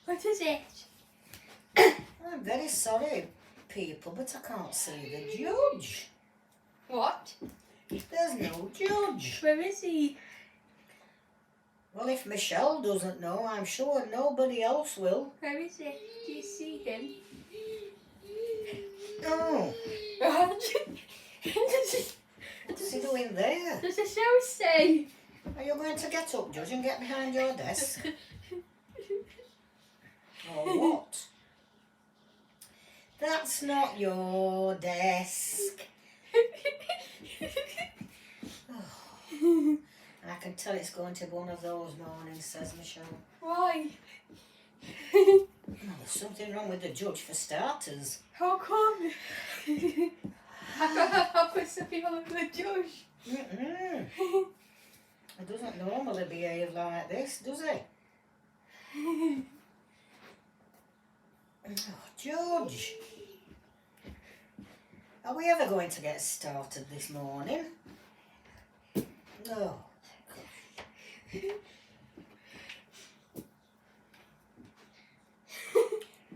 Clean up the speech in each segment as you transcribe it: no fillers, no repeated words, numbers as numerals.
What is it? I'm very sorry, people, but I can't see the judge. What? There's no judge. Where is he? Well, if Michelle doesn't know, I'm sure nobody else will. Where is it? Do you see him? Oh, What what's he doing there? does the show say? Are you going to get up, Judge, and get behind your desk? Or what? That's not your desk. I can tell it's going to be one of those mornings, says Michelle. Why? Oh, there's something wrong with the judge for starters. How come? How could something wrong with the judge? Mm-mm. He doesn't normally behave like this, does he? Oh, Judge. Are we ever going to get started this morning? No.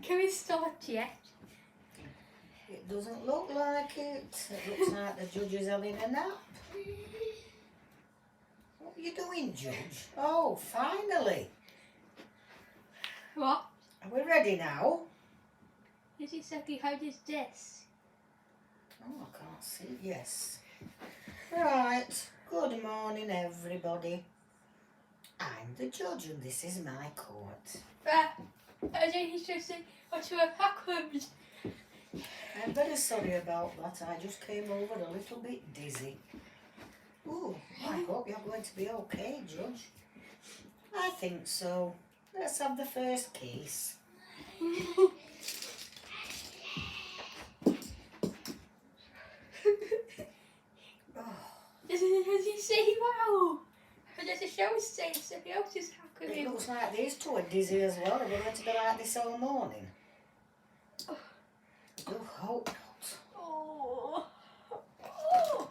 Can we start yet? It doesn't look like it. It looks like the judge is having a nap. What are you doing, Judge? Oh, finally. What? Are we ready now? Is he sat behind his desk? Oh, I can't see. Yes. Right. Good morning, everybody. I'm the judge and this is my court. I think he's just saying what have happened. I'm very sorry about that. I just came over a little bit dizzy. Ooh, I hope you're going to be okay, Judge. I think so. Let's have the first case. Does he say wow? Or does the show say something else is It happening? looks like these two are dizzy as well. Are we going to be like this all morning? Oh, hope not. Oh. Oh.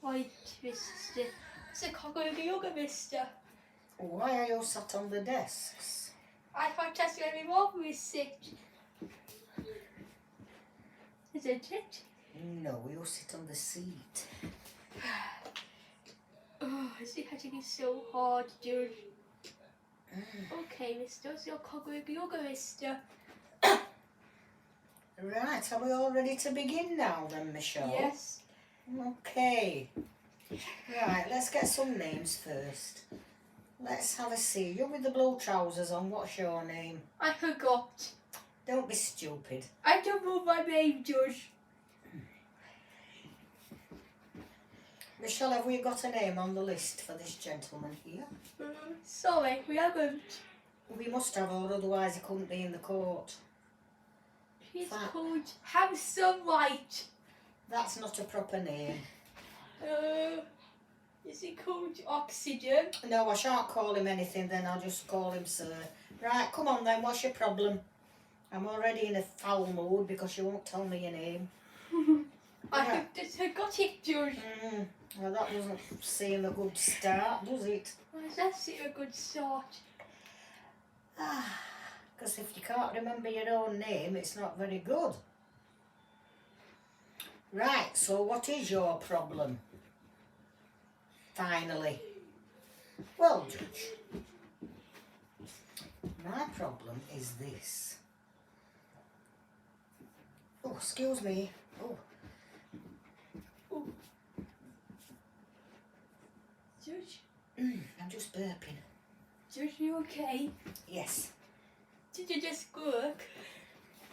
Right, mister. It's a cock of yoga, mister. Why are you sat on the desks? I thought that's where my mom was sit. Isn't it? No, you sit on the seat. Oh, is it actually so hard, dude? Okay, mister. It's your cock of yoga, mister. Right, are we all ready to begin now then, Michelle? Yes. Okay. Right, let's get some names first. Let's have a see. You with the blue trousers on, what's your name? I forgot. Don't be stupid. I don't know my name, Judge. Michelle, have we got a name on the list for this gentleman here? Sorry, we haven't. We must have, or otherwise he couldn't be in the court. He's Fat. called Handsome White. That's not a proper name. Is he called Oxygen? No, I shan't call him anything then, I'll just call him sir. Right, come on then, what's your problem? I'm already in a foul mood because you won't tell me your name. I have just got it, Judge. Well, that doesn't seem a good start, does it? Well, that's a good start. Because if you can't remember your own name, it's not very good. Right, so what is your problem? Finally. Well, Judge, my problem is this. Oh, excuse me. Oh, Judge? I'm just burping. Judge, you okay? Yes. Did you just work?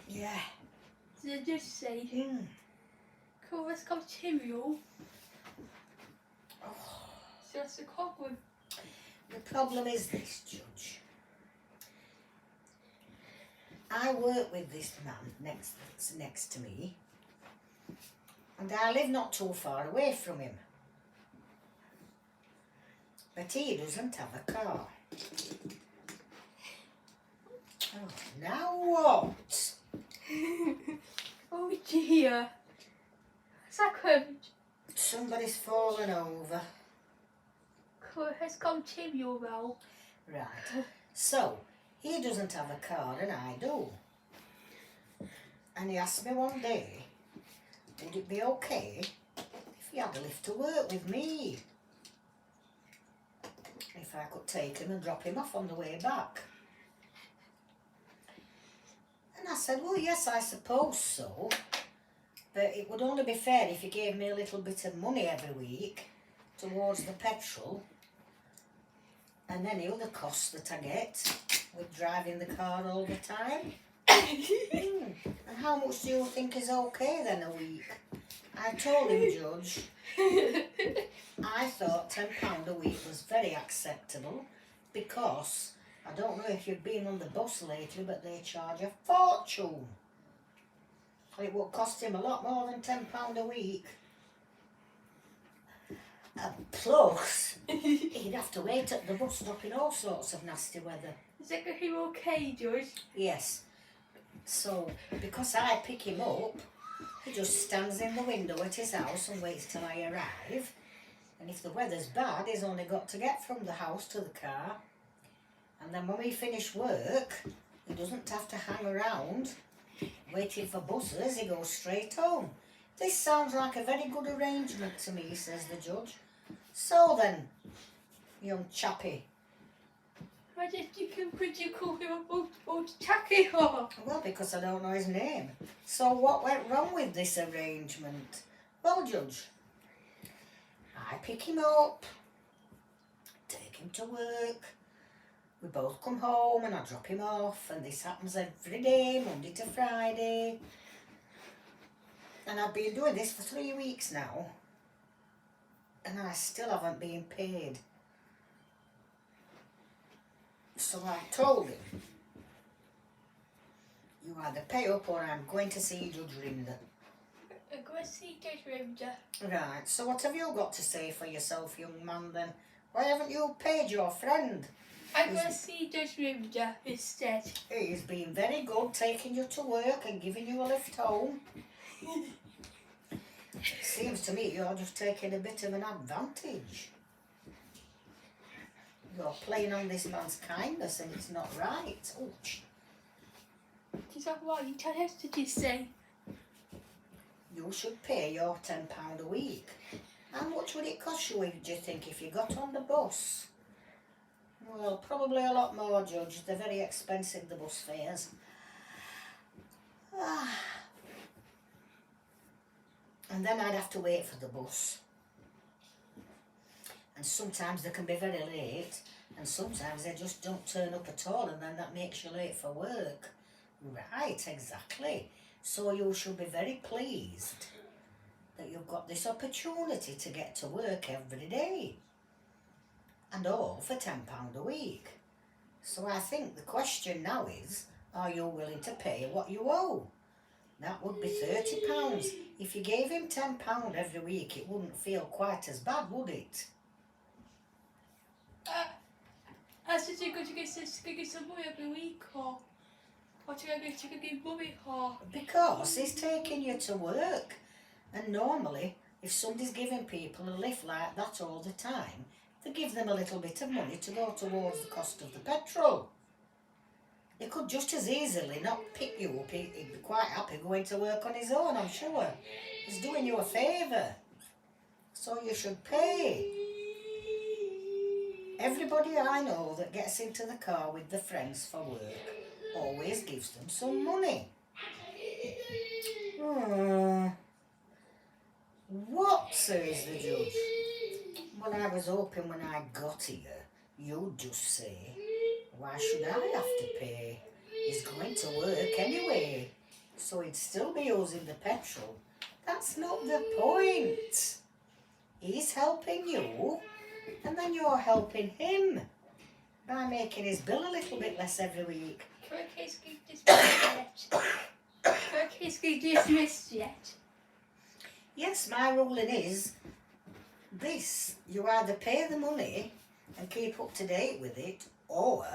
Yeah. Did you just say, cool, let's continue? So that's the problem. The problem is this, Judge. I work with this man next to me, and I live not too far away from him. But he doesn't have a car. Oh, now what? Oh dear. Second, Somebody's fallen over. has come to you now. Right. So, he doesn't have a car and I do. And he asked me one day, would it be okay if he had a lift to work with me? If I could take him and drop him off on the way back. And I said, well, yes, I suppose so. But it would only be fair if he gave me a little bit of money every week towards the petrol and any other costs that I get with driving the car all the time. And how much do you think is okay then a week? I told him, Judge, I thought £10 a week was very acceptable because I don't know if you've been on the bus lately, but they charge a fortune. It would cost him a lot more than £10 a week. And plus, he'd have to wait at the bus stop in all sorts of nasty weather. Is it going to be okay, George? Yes. So, because I pick him up, he just stands in the window at his house and waits till I arrive. And if the weather's bad, he's only got to get from the house to the car. And then when we finish work, he doesn't have to hang around waiting for buses, he goes straight home. This sounds like a very good arrangement to me, says the judge. So then, young chappie. Why did you call him old Chucky for? Well, because I don't know his name. So what went wrong with this arrangement? Well, Judge, I pick him up, take him to work, we both come home and I drop him off, and this happens every day, Monday to Friday. And I've been doing this for 3 weeks now, and I still haven't been paid. So I told him, you either pay up or I'm going to see Judge Rinder. I'm going to see Judge Rinder. Right, so what have you got to say for yourself, young man, then? Why haven't you paid your friend? I'm going to see Judge Rinder instead. He's been very good taking you to work and giving you a lift home. Seems to me you're just taking a bit of an advantage. You're playing on this man's kindness and it's not right. Ouch. Is that what you tell us to say? You should pay your £10 a week. How much would it cost you, do you think, if you got on the bus? Well, probably a lot more, Judge. They're very expensive, the bus fares. And then I'd have to wait for the bus. And sometimes they can be very late, and sometimes they just don't turn up at all, and then that makes you late for work. Right, exactly. So you should be very pleased that you've got this opportunity to get to work every day. And all for £10 a week. So I think the question now is, are you willing to pay what you owe? That would be £30. If you gave him £10 every week, it wouldn't feel quite as bad, would it? I said you're going to get some money every week, or what are you going to give money for? Because he's taking you to work. And normally, if somebody's giving people a lift like that all the time, they give them a little bit of money to go towards the cost of the petrol. They could just as easily not pick you up. He'd be quite happy going to work on his own, I'm sure. He's doing you a favour. So you should pay. Everybody I know that gets into the car with their friends for work always gives them some money. What, says the judge? Well, I was hoping when I got here, you'd just say, why should I have to pay? He's going to work anyway, so he'd still be using the petrol. That's not the point. He's helping you, and then you're helping him by making his bill a little bit less every week. Can a case get dismissed yet? Can a case get dismissed yet? Yes, my ruling is this. You either pay the money and keep up to date with it, or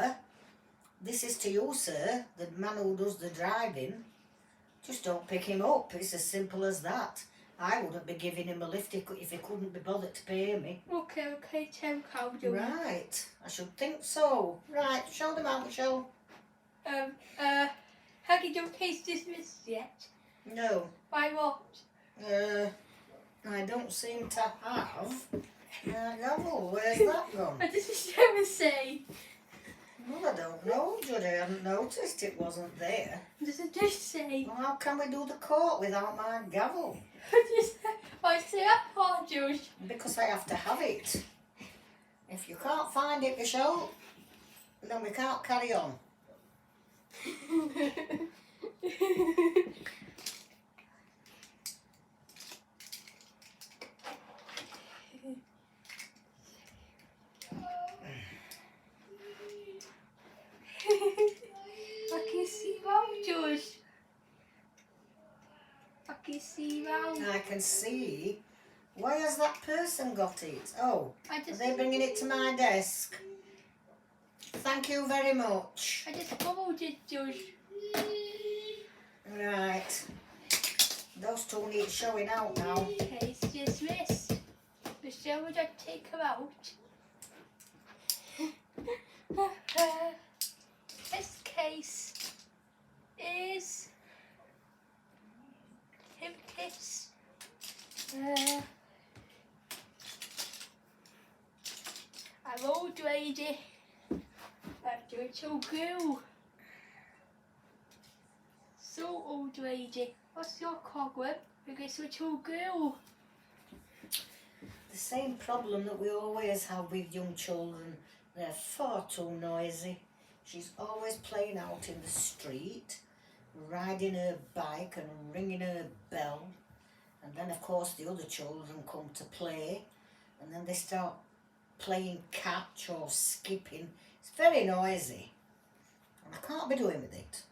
this is to you, sir, the man who does the driving. Just don't pick him up. It's as simple as that. I wouldn't be giving him a lift if he couldn't be bothered to pay me. Okay, £10, Joey. Right, I should think so. Right, show them out, Michelle. Have you done case dismissed yet? No, Why what? I don't seem to have. Gavel, where's that gone? I just never say. Well, I don't know, Judy. I hadn't noticed it wasn't there. Does it just say? Well, how can we do the court without my gavel? I say that part, George. Because I have to have it. If you can't find it, Michelle, then we can't carry on. I can see now, George. I can see now. I can see. Why has that person got it? Oh, I are just they bringing it to my desk? Thank you very much. I just followed it, George. Right. Those two need showing out now. Case dismissed. Michelle, would I take her out? This case is him kiss. I'm old lady. I'm doing so good. So old lady. What's your cobweb? Because we're too good. The same problem that we always have with young children. They're far too noisy. She's always playing out in the street, riding her bike and ringing her bell. And then, of course, the other children come to play. And then they start playing catch or skipping. It's very noisy. And I can't be doing with it.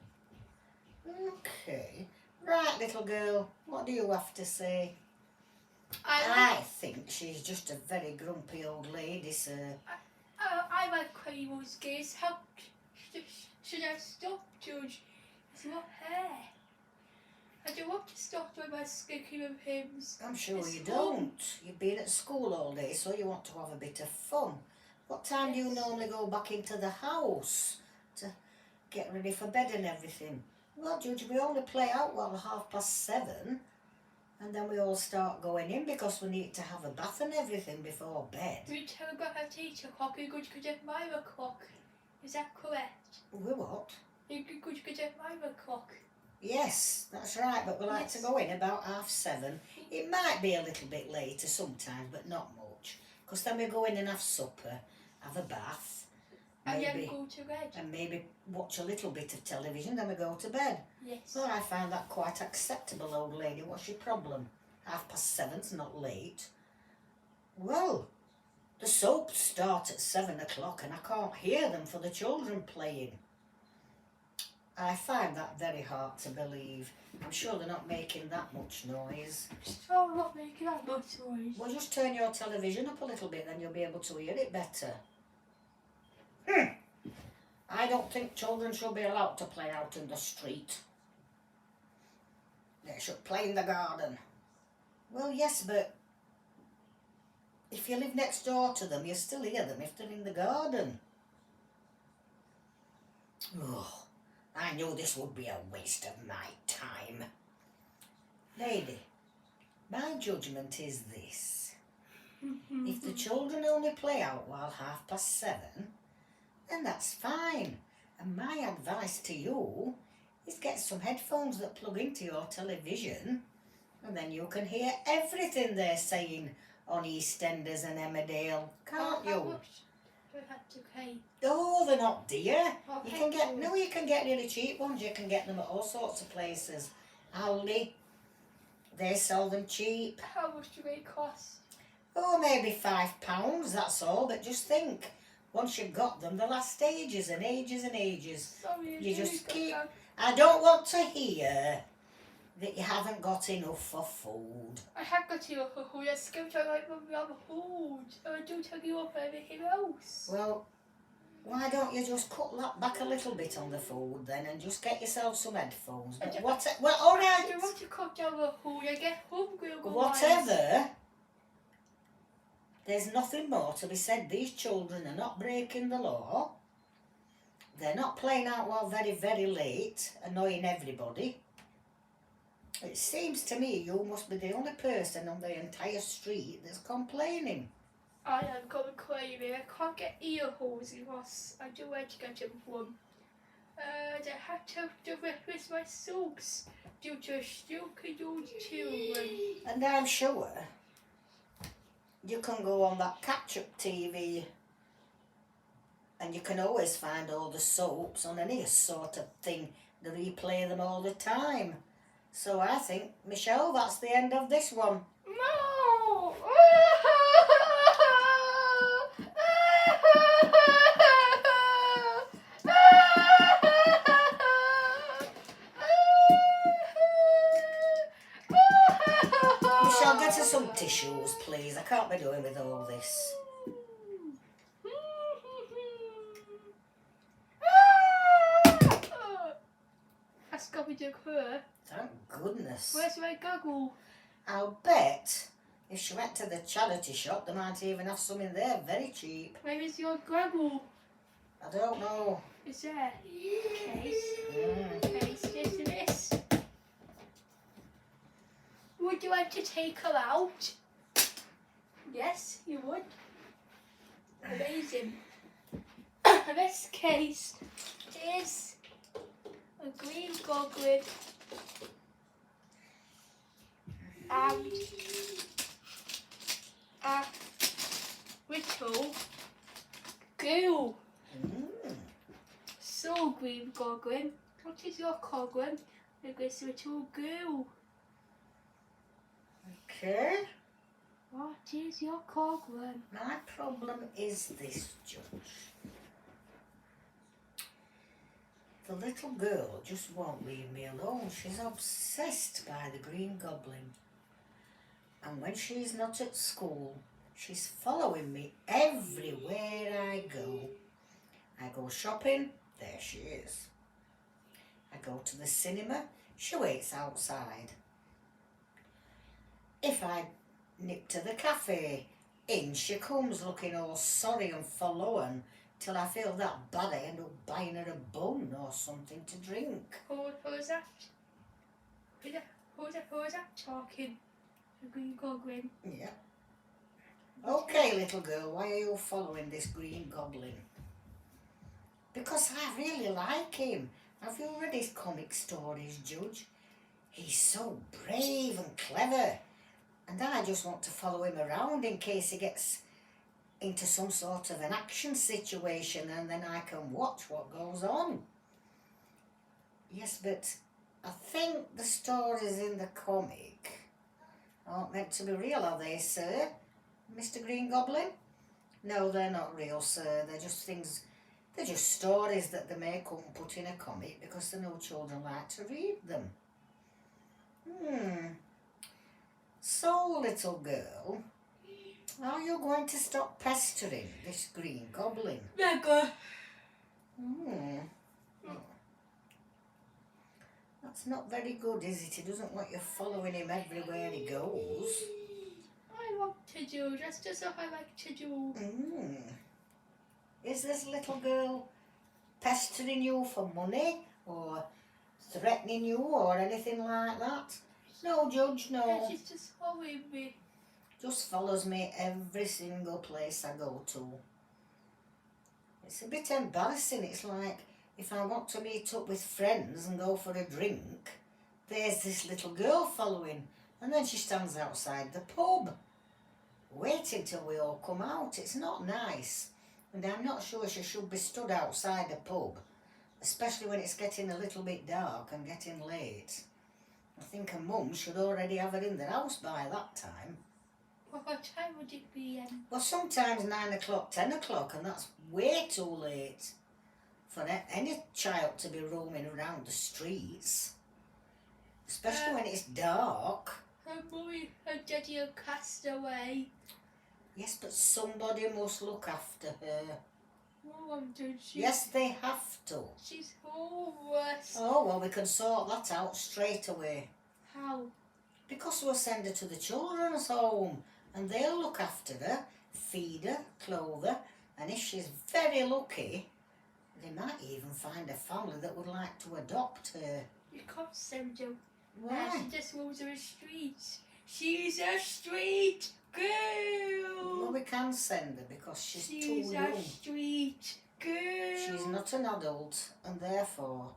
Okay. Right, little girl, what do you have to say? I think she's just a very grumpy old lady, sir. I like Quavo's gaze. How should I stop, George? It's not hair. I don't want to stop doing my skinking of hymns. I'm sure It's you fun. don't. You've been at school all day, so you want to have a bit of fun. What time do you normally go back into the house to get ready for bed and everything? Well, George, we only play out while 7:30, and then we all start going in because we need to have a bath and everything before bed. We tell about our teacher clock, you're going to get my clock. Is that correct? We what? You're going to get my clock. Yes, that's right, but we like Yes. to go in about 7:30. It might be a little bit later sometimes, but not much. Because then we go in and have supper, have a bath, And then maybe, go to bed. and maybe watch a little bit of television, then we go to bed. Yes. Well, I find that quite acceptable, old lady. What's your problem? 7:30's not late. Well, the soaps start at 7 o'clock and I can't hear them for the children playing. I find that very hard to believe. I'm sure they're not making that much noise. So I'm not making that much noise. Well, just turn your television up a little bit, then you'll be able to hear it better. I don't think children should be allowed to play out in the street. They should play in the garden. Well, yes, but if you live next door to them, you still hear them if they're in the garden. Oh, I knew this would be a waste of my time. Lady, my judgment is this. If the children only play out while 7:30, then that's fine. And my advice to you is get some headphones that plug into your television, and then you can hear everything they're saying on EastEnders and Emmerdale, can't How you? much do I have to pay? Oh, they're not dear. Oh, You can get headphones. you can get really cheap ones. You can get them at all sorts of places. Aldi, they sell them cheap. How much do they cost? Oh, maybe £5, that's all. But just think, once you've got them, they'll last ages and ages and ages. Sorry, You really just got keep- that. I don't want to hear that you haven't got enough for food. I have got you up a food. I skipped out like when we have a food. And I do tell you up everything else. Well, Why don't you just cut that back a little bit on the food then and just get yourself some headphones? But well, all I right. don't want to cut down the food. I get hungry otherwise. Whatever. There's nothing more to be said. These children are not breaking the law. They're not playing out while very, very late, annoying everybody. It seems to me you must be the only person on the entire street that's complaining. I am going crazy. I can't get ear holes because I do where to get them from. I had to replace my socks due to stupid old children. And I'm sure you can go on that catch-up TV and you can always find all the soaps on any sort of thing. They replay them all the time. So I think, Michelle, that's the end of this one. No! Michelle, get us some tissues, please. I can't be doing with all this. That's got me to her. Thank goodness. Where's my goggle? I'll bet if she went to the charity shop, they might even have some in there very cheap. Where is your goggle? I don't know. Is there? Case, this. Would you like to take her out? Yes, you would. Amazing. This case is a green goblin and a little girl. So, green goblin, what is your goblin? This little girl. Okay. What is your goblin? My problem is this, Judge. The little girl just won't leave me alone. She's obsessed by the Green Goblin. And when she's not at school, she's following me everywhere I go. I go shopping, there she is. I go to the cinema, she waits outside. If I nip to the cafe, in she comes looking all sorry and forlorn till I feel that bad I end up buying her a bun or something to drink. Who is that? Who is that talking? The Green Goblin. Yeah. Okay, little girl, why are you following this Green Goblin? Because I really like him. Have you read his comic stories, Judge? He's so brave and clever. And I just want to follow him around in case he gets into some sort of an action situation and then I can watch what goes on. Yes, but I think the stories in the comic aren't meant to be real, are they, sir? Mr. Green Goblin? No, they're not real, sir. They're just things, they're just stories that they make up and put in a comic because they know children like to read them. So, little girl, are you going to stop pestering this Green Goblin? Never. That's not very good, is it? He doesn't want you following him everywhere he goes. I want to do just as I like to do. Is this little girl pestering you for money or threatening you or anything like that? No, Judge, no. Yeah, she's just following me. Just follows me every single place I go to. It's a bit embarrassing. It's like if I want to meet up with friends and go for a drink, there's this little girl following, and then she stands outside the pub, waiting till we all come out. It's not nice, and I'm not sure she should be stood outside a pub, especially when it's getting a little bit dark and getting late. I think her mum should already have her in the house by that time. What time would it be? Well, sometimes 9 o'clock, 10 o'clock, and that's way too late for any child to be roaming around the streets, especially when it's dark. Her mummy and daddy are cast away. Yes, but somebody must look after her. Mum, Judge. Yes, they have to. She's homeless. Oh, well, we can sort that out straight away. How? Because we'll send her to the children's home and they'll look after her, feed her, clothe her, and if she's very lucky, they might even find a family that would like to adopt her. You can't send her. Why? She just moves her streets. She's a street girl. Well, we can send her because she's too She's a young. street girl. She's not an adult and therefore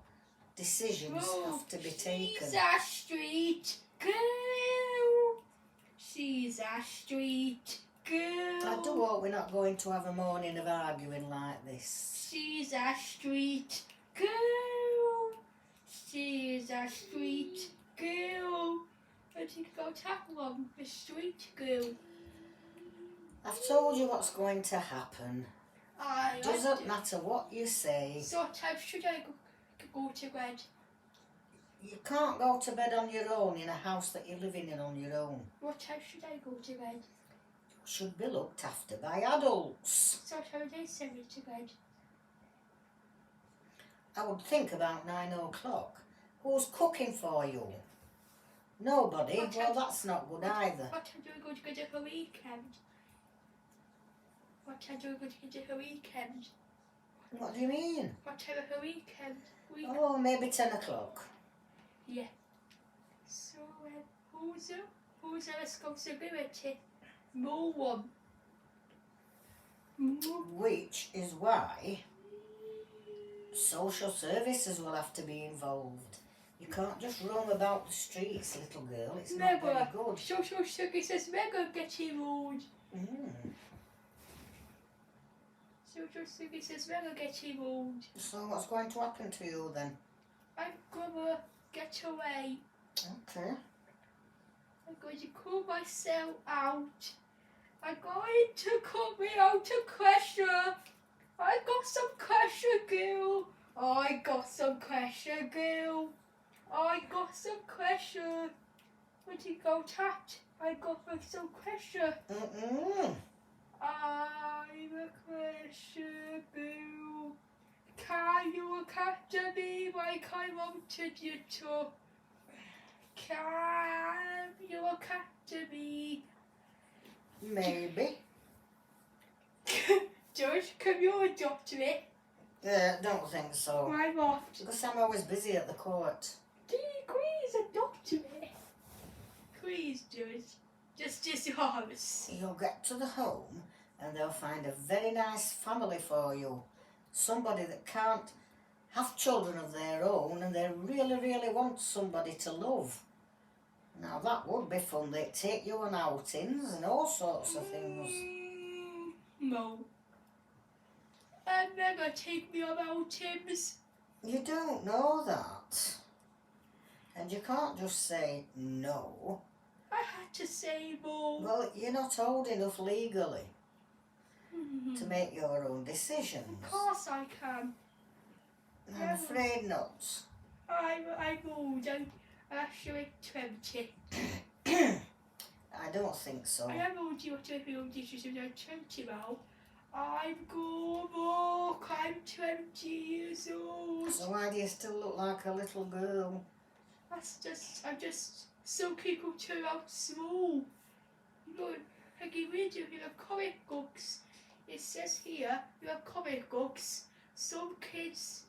decisions have to be taken. She's a street girl. She's a street girl. I do hope we're not going to have a morning of arguing like this. She's a street girl. She's a street girl. I think I'll tackle on the street girl. I've told you what's going to happen. I Doesn't matter what you say. So what time should I go to bed? You can't go to bed on your own in a house that you're living in on your own. What time should I go to bed? You should be looked after by adults. So what time do they send me to bed? I would think about 9 o'clock. Who's cooking for you? Nobody? What Well, time- that's not good either. What time do I go to get a weekend? What time do I go to get a weekend? What do you mean? What time of a weekend? Oh, maybe 10 o'clock. Yeah. So who's the responsibility? No one. Which is why social services will have to be involved. You can't just roam about the streets, little girl. It's not very Never. good. Social services never get involved. Social services never get involved. So what's going to happen to you then? I'm gonna get away. Okay. I'm going to call myself out. I'm going to cut me out of pressure. I got some pressure, girl. I got some pressure, girl. I got some pressure. What you got at? I got some pressure. I'm a pressure girl. Can you look after me like I wanted you to? Can you look after me? Maybe. George, can you adopt me? Don't think so. Why not? Because I'm always busy at the court. Please adopt me. Please, George. Just yours. You'll get to the home and they'll find a very nice family for you. Somebody that can't have children of their own and they really, really want somebody to love. Now that would be fun. They'd take you on outings and all sorts of things. No. And they're gonna take me on outings. You don't know that. And you can't just say no. I had to say no. Well, you're not old enough legally to make your own decisions. Of course I can. I'm afraid not. I'm old. I'm actually 20. I don't think so. I am old. You to be old issues when I'm 20 now. I'm grown up. I'm 20 years old. So why do you still look like a little girl? I'm just so people turn out small. Look, I get rid of your comic books. It says here, your comic books. Some kids,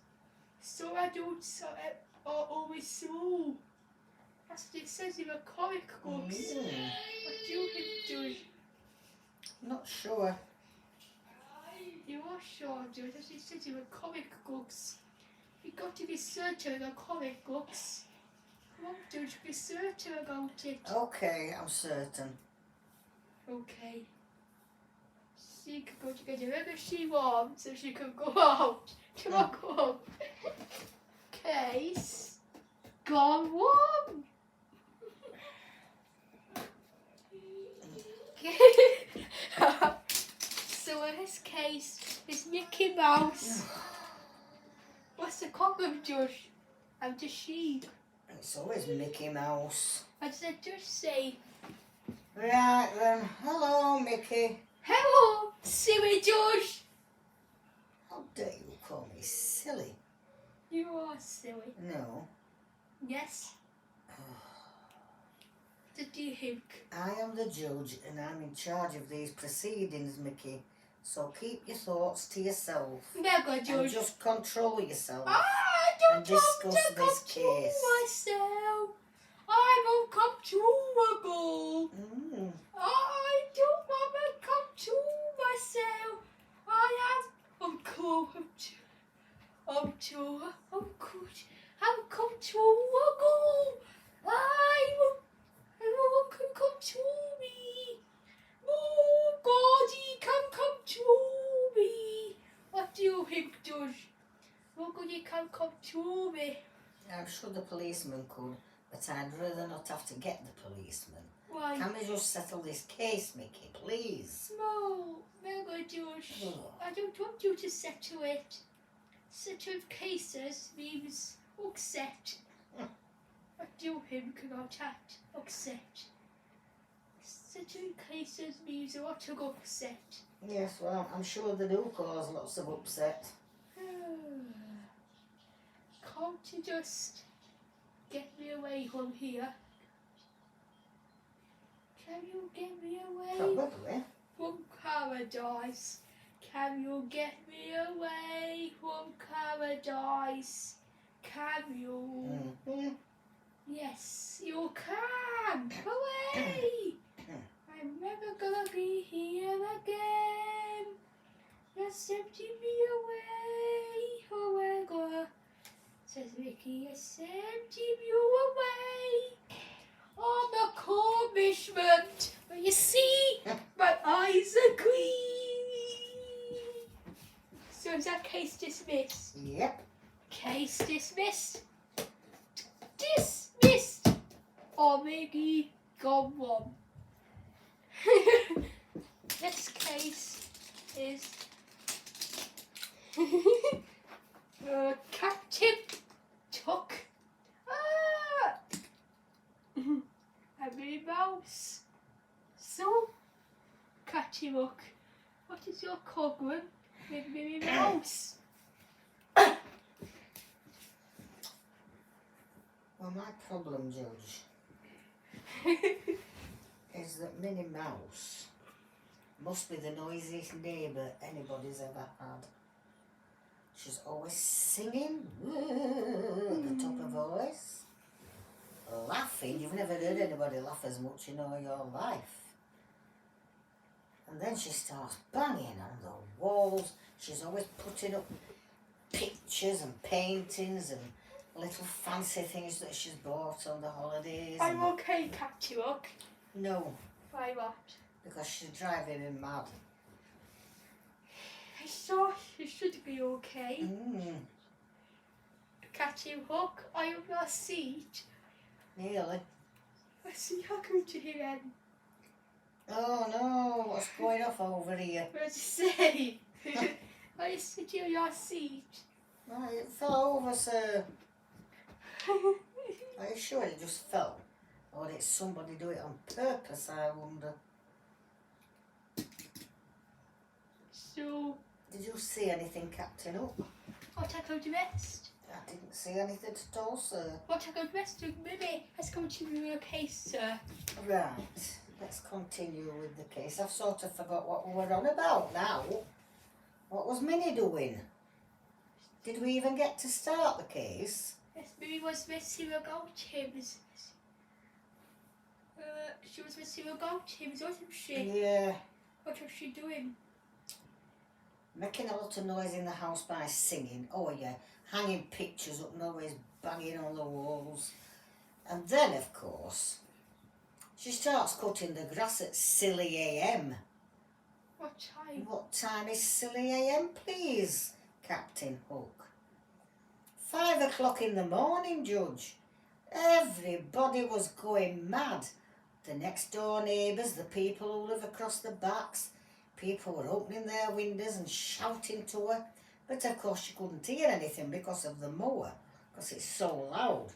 some adults are always small. That's what it says in the comic books. What do you do? Not sure. You are sure, dude. That's what it says in the comic books. You got to be certain of the comic books. Come on, dude, be certain about it. Okay, I'm certain. Okay. She can go to get wherever she wants so she can go out. Come on, go on. Case gone one. So in this case, it's Mickey Mouse. What's the problem, Josh? I'm the sheep. It's always Mickey Mouse. What did I just say? Right then. Hello, Mickey. Hello, silly Josh. How dare you call me silly? You are silly. No. Yes. Did you think? I am the judge and I'm in charge of these proceedings, Mickey. So keep your thoughts to yourself. Never, And George. just control yourself. I and don't discuss want to this control case. myself. I'm uncontrollable. I don't want to control myself. I am uncontrollable. No one can control me. Nobody can control me. What do you think, Judge? Nobody can control me. I'm sure the policeman could, but I'd rather not have to get the policeman. Why? Can we just settle this case, Mickey, please? No, Judge. I don't want you to settle it. Settle cases means upset. What do you think about that? Upset. Settling cases means a lot of upset. Yes, well, I'm sure they do cause lots of upset. Can't you just get me away from here? Can you get me away Probably. from paradise? Can you get me away from paradise? Can you? Mm-hmm. Yes, you can. Away! I'm never gonna be here again. Just empty me away forever. Says Mickey, just empty you away on the punishment. But you see, my eyes agree. So is that case dismissed? Yep. Case dismissed. Dismissed. Or maybe gone wrong. This case is Captain Tuck. A Minnie Mouse. So, Catchy Muck, what is your problem with Minnie Mouse? Well, my problem, Judge, is that Minnie Mouse must be the noisiest neighbour anybody's ever had. She's always singing at the top of her voice, laughing. You've never heard anybody laugh as much in all your life. And then she starts banging on the walls. She's always putting up pictures and paintings and little fancy things that she's bought on the holidays. I'm okay, Catchy Muck. No, Why not? because she's driving me mad. I thought you should be okay. Catchy Hook, are you on your seat? Nearly. I see how good you hear him. Oh no, what's going off over here? What did you say? Are you sitting on your seat? Oh, it fell over, sir. Are you sure it just fell? Or did somebody do it on purpose, I wonder? So, Did you see anything, Captain? Oh, what I could rest? I didn't see anything at all, sir. What I could rest with, maybe let's continue your case, sir. Right, let's continue with the case. I've sort of forgot what we were on about now. What was Minnie doing? Did we even get to start the case? Yes, maybe was missing about him. She was missing about him, wasn't she? Yeah, What was she doing? making a lot of noise in the house by singing. Oh yeah, hanging pictures up and always banging on the walls. And then, of course, she starts cutting the grass at silly AM. What time? What time is silly AM, please, Captain Hook? 5 o'clock in the morning, Judge. Everybody was going mad. The next door neighbours, the people who live across the backs, people were opening their windows and shouting to her. But of course she couldn't hear anything because of the mower, because it's so loud.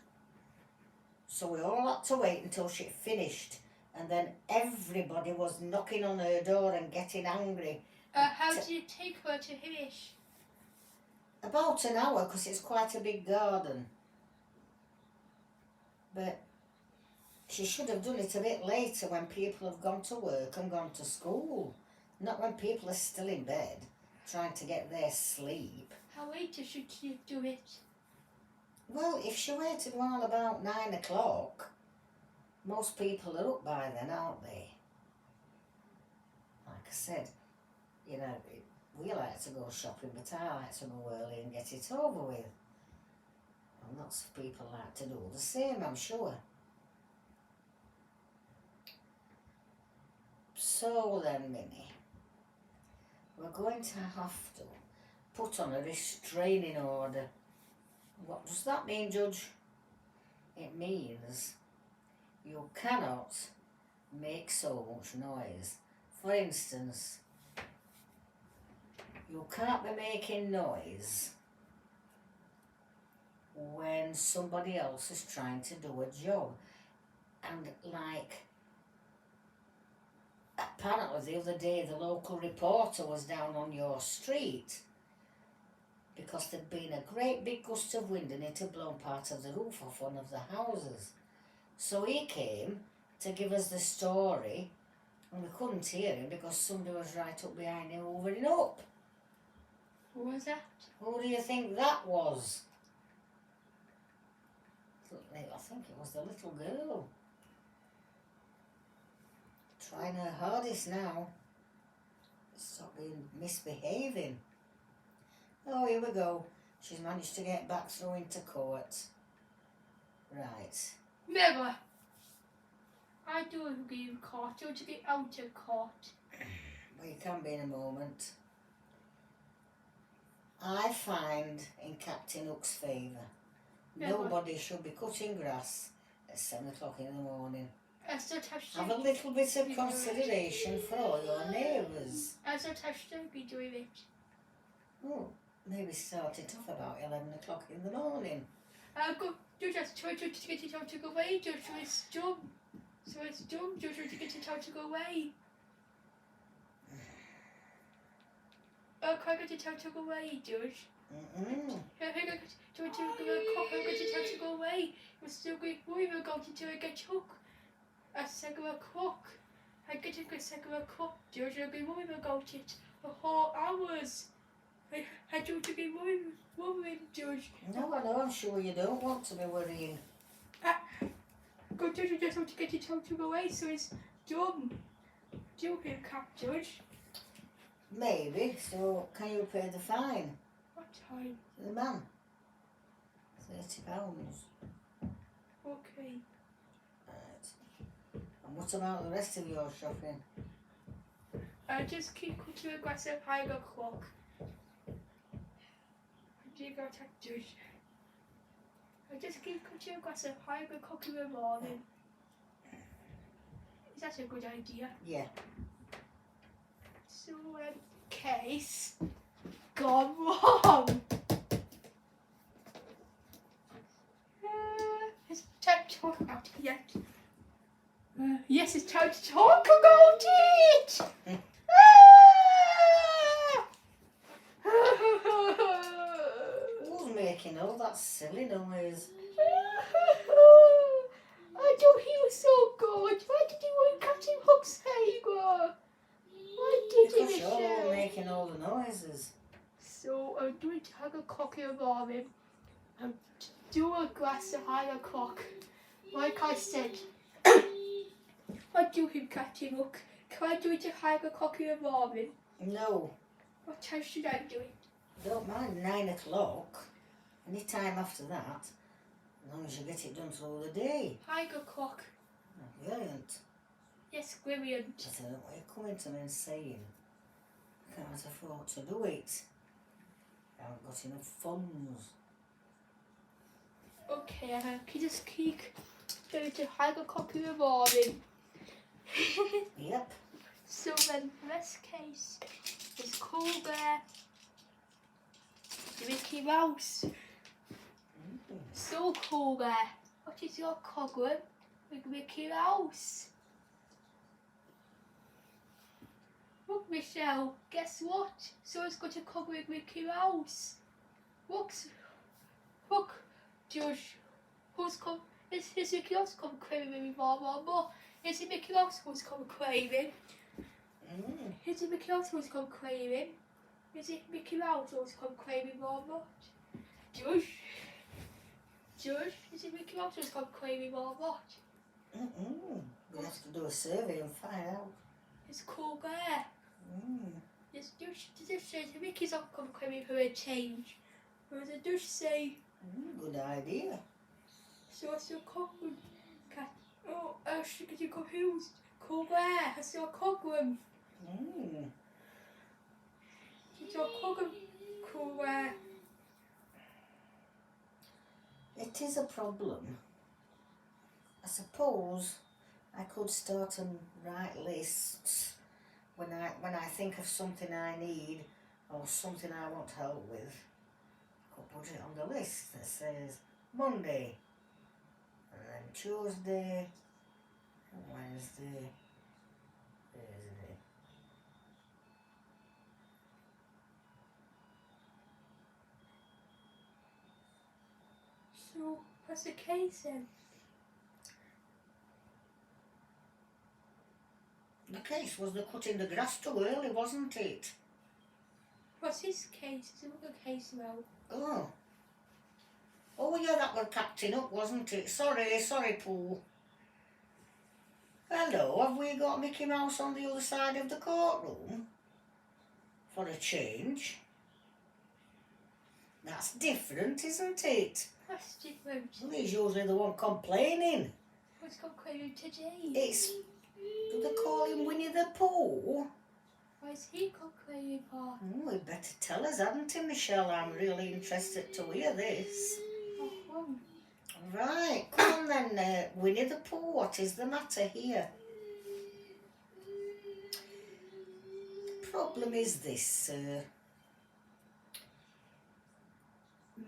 So we all had to wait until she finished. And then everybody was knocking on her door and getting angry. How did it take her to finish? About an hour, because it's quite a big garden. But she should have done it a bit later when people have gone to work and gone to school. Not when people are still in bed trying to get their sleep. How late should you do it? Well, if she waited while about 9 o'clock, most people are up by then, aren't they? Like I said, you know, we like to go shopping, but I like to go early and get it over with. And lots of people like to do the same, I'm sure. So then, Minnie, we're going to have to put on a restraining order. What does that mean, Judge? It means you cannot make so much noise. For instance, you can't be making noise when somebody else is trying to do a job. And like, apparently the other day the local reporter was down on your street because there'd been a great big gust of wind and it had blown part of the roof off one of the houses. So he came to give us the story and we couldn't hear him because somebody was right up behind him hoovering up. Who was that? Who do you think that was? I think it was the little girl. Trying her hardest now. Stop being misbehaving. Oh, here we go. She's managed to get back through into court. Right. Never. I don't agree with court. Don't get out of court. Well, you can be in a moment. I find in Captain Hook's favour, nobody should be cutting grass at 7 o'clock in the morning. Have a little bit of consideration for all your neighbours. I thought I should be doing it. Oh, maybe start it off about 11 o'clock in the morning. You just try to get it out to go away, just so it's dumb. So it's dumb, just try to get it out to go away. Can I get it out to go away, George? Can I get it out to go away? You're still going to worry about it till I get hooked. At 7 o'clock. I get it at 7 o'clock, George. I'll be worrying about it for 4 hours. I don't to be worrying, George. No, I know, I'm sure you don't want to be worrying. Go, George, you just want to get it out to go away, so it's dumb. Joking, Cap, George. Maybe, so can you pay the fine? What time? The man. £30. Okay. And what about the rest of your shopping? I just keep cutting a glass of 5 o'clock. I just keep cutting a glass of 5 o'clock in the morning. Is that a good idea? Yeah. So, case gone wrong. It's time to talk about it yet. Yes, it's time to talk about it! Who's making all that silly noise? I don't feel so good. Why did you want Captain Hook's Tigger? Why did you, Because you're Michelle? making all the noises. So I'm doing to have a coffee in the morning and do a glass of 5 o'clock. Like I said, I do him Captain Hook. Can I do it at 5 o'clock in the morning? No, What time should I do it? don't mind 9 o'clock. Any time after that, as long as you get it done through the day. 5 o'clock. Brilliant. Yes, brilliant. But I don't want you coming to me and saying, I can't afford to do it. I haven't got enough funds. Okay, I can just keep doing it at 5 o'clock in the morning. Yep. So then, this case is Cool Bear, the Mickey Mouse. So Cool Bear, what is your problem with Mickey Mouse? Look, Michelle, guess what? Someone's got a cover with Mickey Mouse. Look, George, who's come? Is Mickey Mouse come craving more? Is it Mickey Mouse who's come craving? Is it Mickey Mouse who's come craving? Is it Mickey Mouse who's come craving more? George, is it Mickey Mouse who's come craving more? We have to do a survey and find out. It's cool there. Does it say Mickey's not come craving for a change? Or does it just say... Good idea. So I still cogwom. Oh, I should get you confused. Cool there. I still cogwom. So cogwom. Cool there. It is a problem. I suppose I could start and write lists when I think of something I need or something I want help with. I could put it on the list that says Monday, and then Tuesday, Wednesday, Thursday. So what's the case then? The case was the cutting the grass too early, wasn't it? What's his case? Is another case now? Oh yeah, that was captain up, wasn't it? Sorry, Pooh. Hello, have we got Mickey Mouse on the other side of the courtroom? For a change. That's different, isn't it? That's different. Well, he's usually the one complaining. What's complaining today? Do they call him Winnie the Pooh? Why's he complaining for? He'd better tell us, hadn't he, Michelle? I'm really interested to hear this. Oh. Right, come on then, Winnie the Pooh, what is the matter here? The problem is this,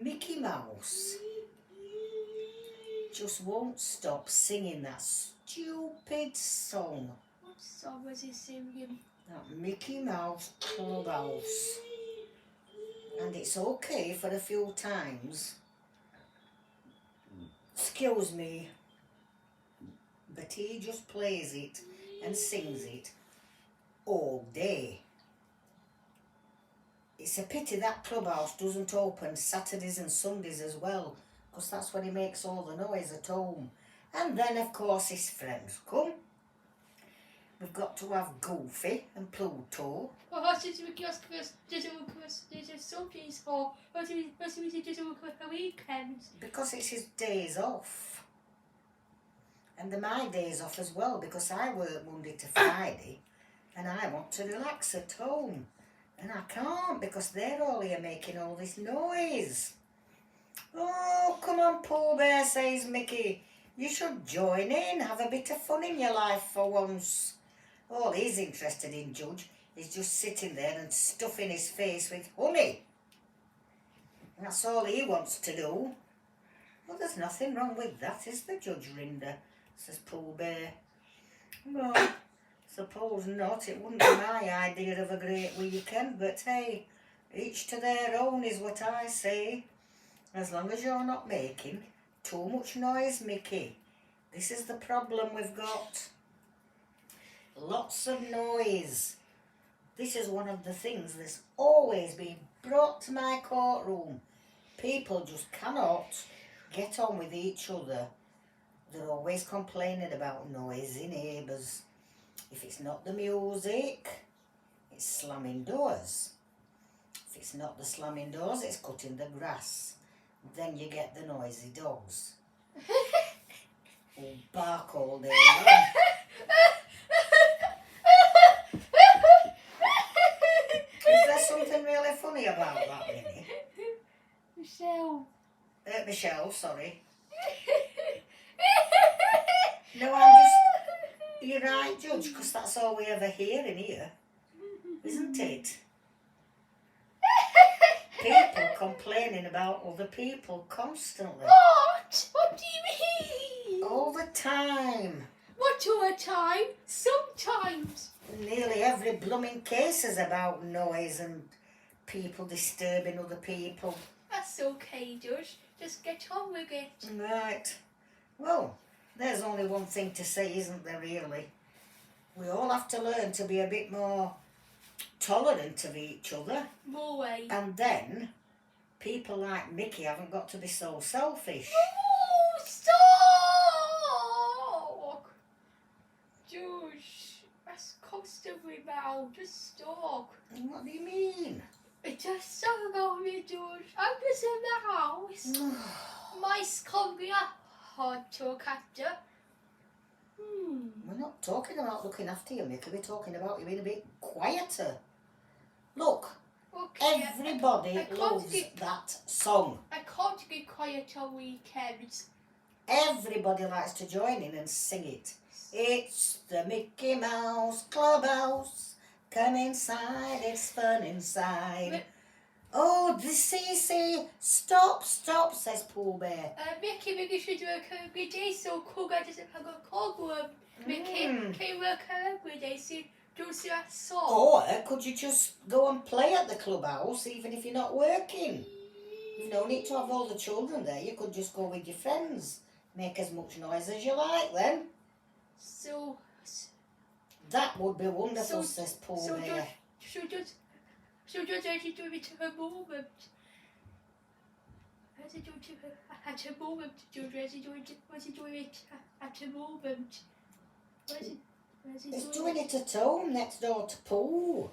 Mickey Mouse just won't stop singing that stupid song. What song was he singing? That Mickey Mouse Clubhouse. And it's okay for a few times. Excuse me. But he just plays it and sings it all day. It's a pity that clubhouse doesn't open Saturdays and Sundays as well, because that's when he makes all the noise at home. And then, of course, his friends come. We've got to have Goofy and Pluto. Well, what did Mickey Mouse there's Sundays for? What did he do for weekends? Because it's his days off. And they're my days off as well, because I work Monday to Friday and I want to relax at home. And I can't because they're all here making all this noise. Oh, come on, Pooh Bear, says Mickey. You should join in, have a bit of fun in your life for once. All he's interested in, Judge, is just sitting there and stuffing his face with honey. That's all he wants to do. Well, there's nothing wrong with that, is there, Judge Rinder? Says Pooh Bear. No, suppose not. It wouldn't be my idea of a great weekend, but hey, each to their own is what I say. As long as you're not making too much noise, Mickey. This is the problem we've got. Lots of noise. This is one of the things that's always been brought to my courtroom. People just cannot get on with each other. They're always complaining about noisy neighbours. If it's not the music, it's slamming doors. If it's not the slamming doors, it's cutting the grass. Then you get the noisy dogs. Who bark all day long. Is there something really funny about that, Minnie? Michelle, sorry. No, you're right, Judge, because that's all we ever hear in here, isn't it? People complaining about other people constantly. What? What do you mean? All the time. What all the time? Sometimes. Nearly every blooming case is about noise and people disturbing other people. That's okay, Judge. Just get on with it. Right. Well, there's only one thing to say, isn't there, really? We all have to learn to be a bit more tolerant of each other. More way. And then, people like Mickey haven't got to be so selfish. Oh, stop! Judge, that's constantly now. Just stop. What do you mean? It just stop about me, Judge. I'm just in the house. Mice come here. Hard to look after. We're not talking about looking after you, Mickey. We're talking about you being a bit quieter. Look, Okay. everybody I can't loves get- that song. I can't be quiet on weekends. Everybody likes to join in and sing it. It's the Mickey Mouse Clubhouse. Come inside, it's fun inside. But- Oh, the CC, stop, says Pooh Bear. Mickey should work every day, so Cougar doesn't have a problem. Mickey, can you work every day, so you don't see that song? Or could you just go and play at the clubhouse even if you're not working? You've no need to have all the children there. You could just go with your friends. Make as much noise as you like then. So That would be wonderful, So- says Pooh so Bear. should just actually do it at a moment. As it do it at a moment, George. As it do it at a moment. He's doing it at home next door to Pooh.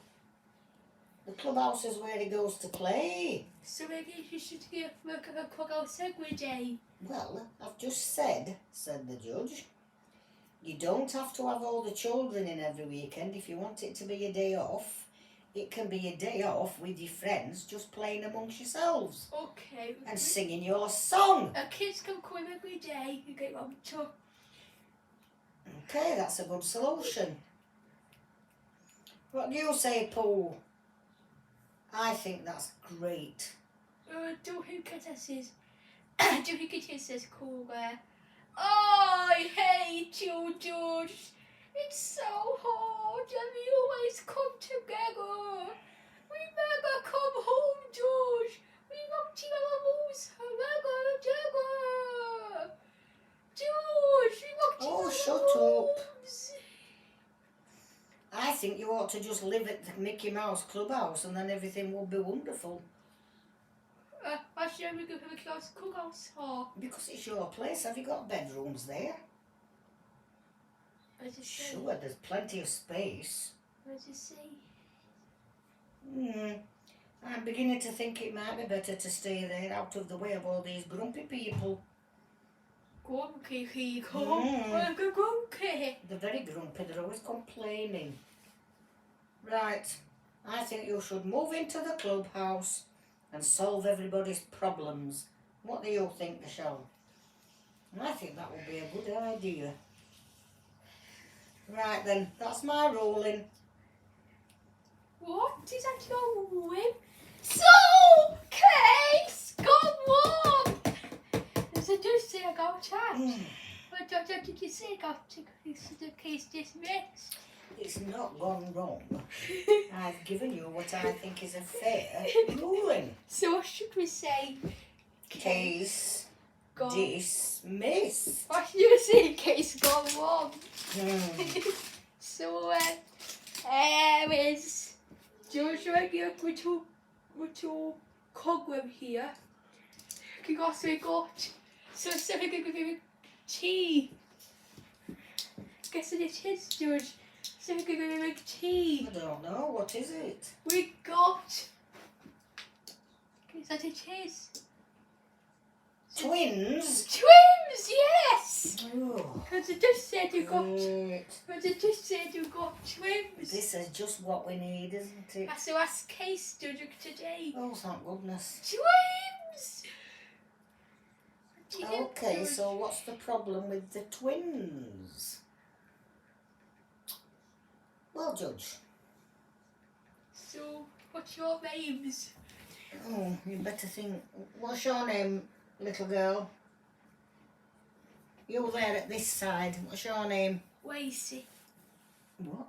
The clubhouse is where he goes to play. So maybe you should work at a clubhouse every day. Well, I've just said the judge, you don't have to have all the children in every weekend. If you want it to be a day off, it can be a day off with your friends, just playing amongst yourselves Okay. and singing your song. Kids can come every day. You get on to. Okay, that's a good solution. What do you say, Pooh? I think that's great. Do who kisses? Do who kisses cool there? Oh, I hate you, George. It's so hard, and we always come together. We never come home, George. We want to lose together. George, we want to Oh, shut homes. I think you ought to just live at the Mickey Mouse Clubhouse and then everything will be wonderful. Actually, we go to the class cookhouse hall. Because it's your place, have you got bedrooms there? What does it say? Sure, there's plenty of space. What does it say? I'm beginning to think it might be better to stay there out of the way of all these grumpy people. Grumpy. They're very grumpy, they're always complaining. Right, I think you should move into the clubhouse and solve everybody's problems. What do you think, Michelle? I think that would be a good idea. Right then, that's my ruling. What is that your whim? So, case, go on! As I do say, I got chat. What did you say? Got the case dismissed. It's not gone wrong. I've given you what I think is a fair ruling. So, what should we say? Case Go. dismissed. What should you say? Case gone wrong. So, is George regular with cobweb here? You also got so we could give tea. Guess what it is, George? So we could make tea. I don't know, what is it? We got. Guess what it is? Twins? Twins, yes! Oh, Because it just said you got. great. But it just said you got twins. This is just what we need, isn't it? So that's case study today. Oh, thank goodness. Twins! Okay, so what's the problem with the twins? Well, Judge. So, what's your names? Oh, you better think. What's your name, little girl? You're there at this side. What's your name? Wacy. What?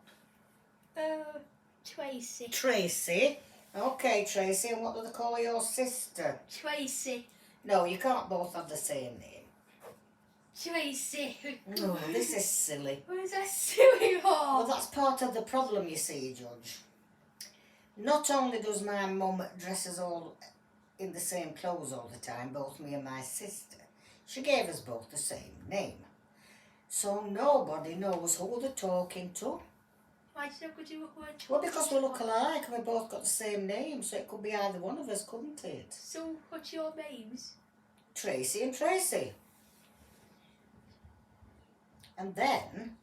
Tracy. Tracy. Okay, Tracy, and what do they call your sister? Tracy. No, you can't both have the same name. Tracy. No, this is silly. What is that silly for? Well, that's part of the problem, you see, Judge. Not only does my mum dress us all in the same clothes all the time, both me and my sister, she gave us both the same name. So nobody knows who they're talking to. Why did I do a word? Well, because we look alike and we both got the same name, so it could be either one of us, couldn't it? So, what's your names? Tracy and Tracy. And then,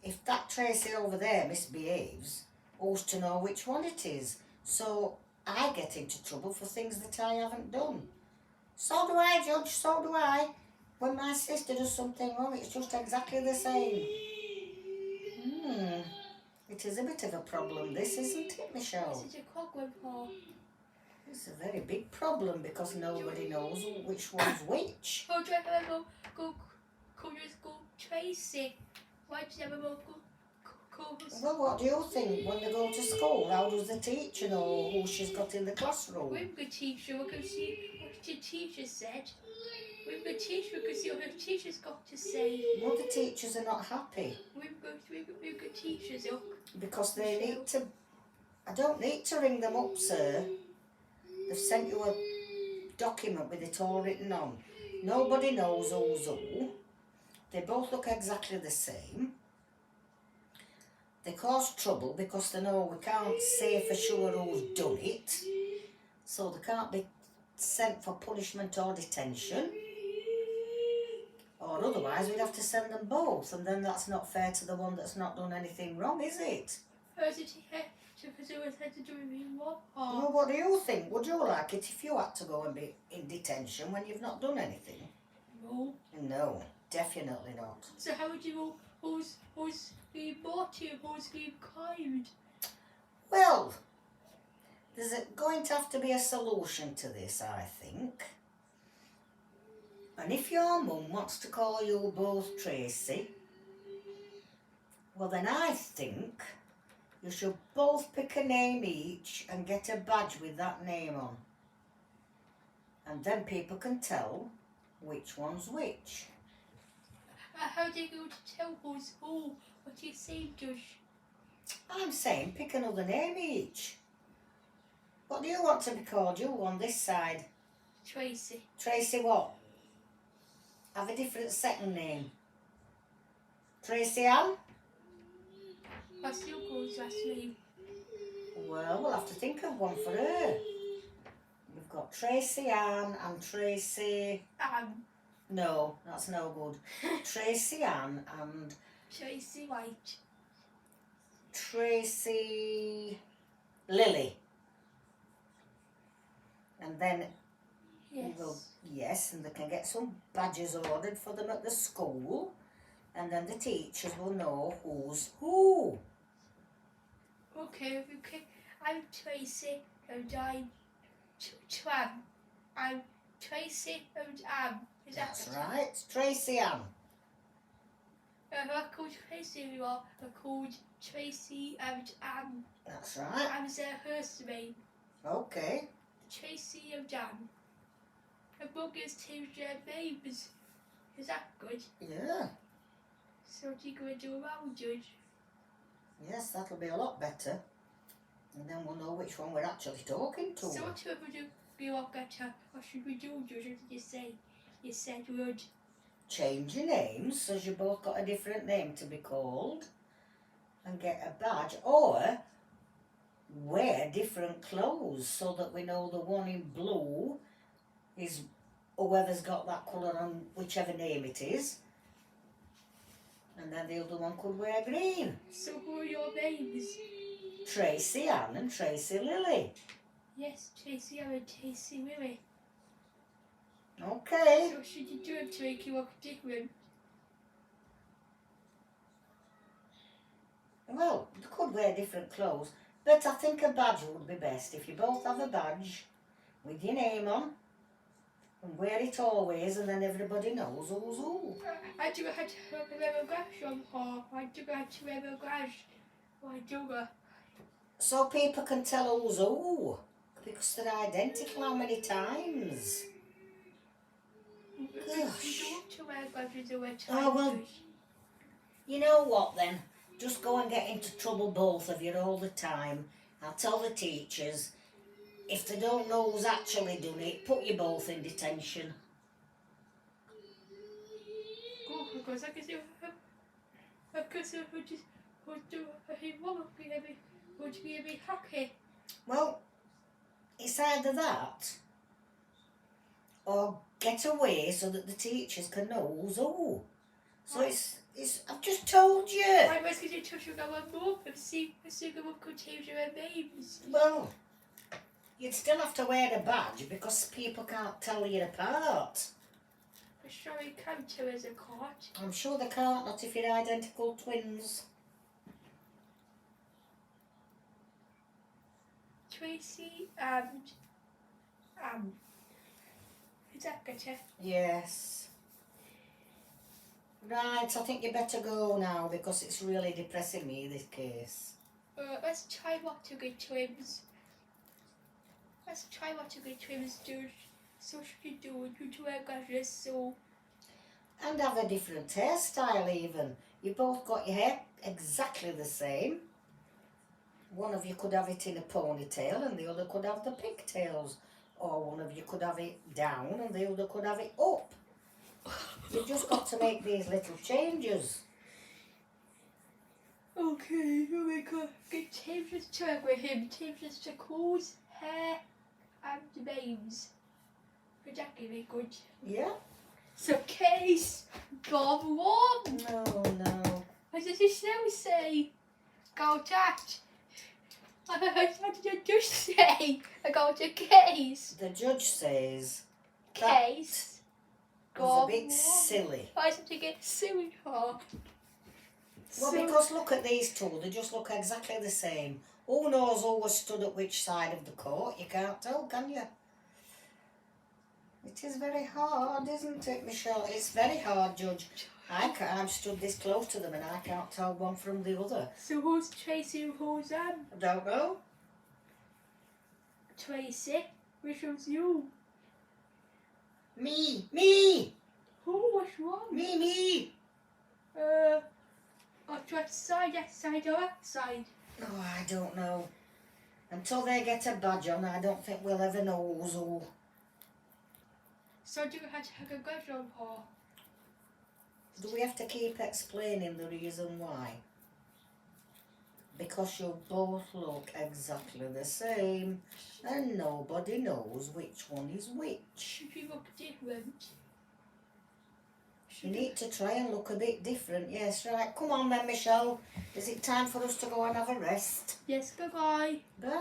if that Tracy over there misbehaves, who's to know which one it is? So I get into trouble for things that I haven't done. So do I, Judge, so do I. When my sister does something wrong, it's just exactly the same. It is a bit of a problem, this, isn't it, Michelle? This is a problem for. It's a very big problem because nobody knows which one's which. Oh, do I ever go Tracy? Why did you ever go? Well, what do you think when they go to school? How does the teacher know who she's got in the classroom? With the teacher, we can see what the teacher said. With the teacher, we can see what the teacher's got to say. Well, the teachers are not happy. We've got the teachers up. Because they need to... I don't need to ring them up, sir. They've sent you a document with it all written on. Nobody knows who's who. They both look exactly the same. They cause trouble because they know we can't say for sure who's done it. So they can't be sent for punishment or detention. Or otherwise we'd have to send them both, and then that's not fair to the one that's not done anything wrong, is it? Well, what do you think? Would you like it if you had to go and be in detention when you've not done anything? No. No, definitely not. So how would you know who's being bought you, who's being climbed? Well, there's going to have to be a solution to this, I think. And if your mum wants to call you both Tracy, well then I think you should both pick a name each and get a badge with that name on. And then people can tell which one's which. How do you go to tell who's who? What do you say, Josh? I'm saying pick another name each. What do you want to be called, you on this side? Tracy. Tracy what? Have a different second name. Tracy Ann? What's your girl's last name? Well, we'll have to think of one for her. We've got Tracy Ann and Tracy... No, that's no good. Tracy Ann and... Tracy White. Tracy... Lily. And then... Yes. Yes, and they can get some badges ordered for them at the school. And then the teachers will know who's who. Okay. I'm Tracy and I'm Tram. I'm Tracy and Ann. Is that That's right, Tracy Ann. I'm not called Tracy anymore. I'm called Tracy and Ann. That's right. I'm their first name. Okay. Tracy and Ann. The book is changed their names. Is that good? Yeah. So what are you going to do around, Judge? Yes, that'll be a lot better. And then we'll know which one we're actually talking to. So what should we do? Be a lot better. What should we do, Judge? What did you say? You said would. Change your names so you both got a different name to be called. And get a badge. Or wear different clothes so that we know the one in blue is whoever's got that colour on whichever name it is. And then the other one could wear green. So who are your names? Tracy Ann and Tracy Lily. Yes, Tracy Ann and Tracy Lily. Okay. So what should you do to make you look different? Well, they could wear different clothes, but I think a badge would be best. If you both have a badge with your name on, and wear it always, and then everybody knows who's who. I do have to wear a grass on, or I do have to wear a grass. Or I do. So people can tell who's who. Because they're identical how many times? Gosh. Oh, well, you know what then? Just go and get into trouble, both of you, all the time. I'll tell the teachers. If they don't know who's actually done it, put you both in detention. Well, it's either that or get away so that the teachers can know who's who. So it's I've just told you. Well, you'd still have to wear a badge because people can't tell you apart. I'm sure they can't, not if you're identical twins. Tracy and is that better? Yes. Right, I think you better go now because it's really depressing me, this case. Let's try what to get twins. Let's try what to get twins do. So should you do it? You wear glasses so. And have a different hairstyle even. You both got your hair exactly the same. One of you could have it in a ponytail and the other could have the pigtails. Or one of you could have it down and the other could have it up. You've just got to make these little changes. Okay, oh my god. Get changes to with him. Changes to clothes, hair, and names. Would that give me good? Yeah? So case gone wrong. No. What does it now say? Go that. What did you just say? I got a case. The judge says Case. that was a bit silly. Why did you get sued for? Well, because look at these two, they just look exactly the same. Who knows who was stood at which side of the court? You can't tell, can you? It is very hard, isn't it, Michelle? It's very hard, Judge. I've stood this close to them and I can't tell one from the other. So who's Tracy and who's I don't know. Tracy? Which one's you? Me! Who was wrong? Me! To that side, or that side? Oh, I don't know. Until they get a badge on, I don't think we'll ever know who's who. So do you have to have a badge on for? Do we have to keep explaining the reason why? Because you both look exactly the same and nobody knows which one is which. Should we look different? You need to try and look a bit different. Yes, right. Come on then, Michelle. Is it time for us to go and have a rest? Yes, goodbye. Bye.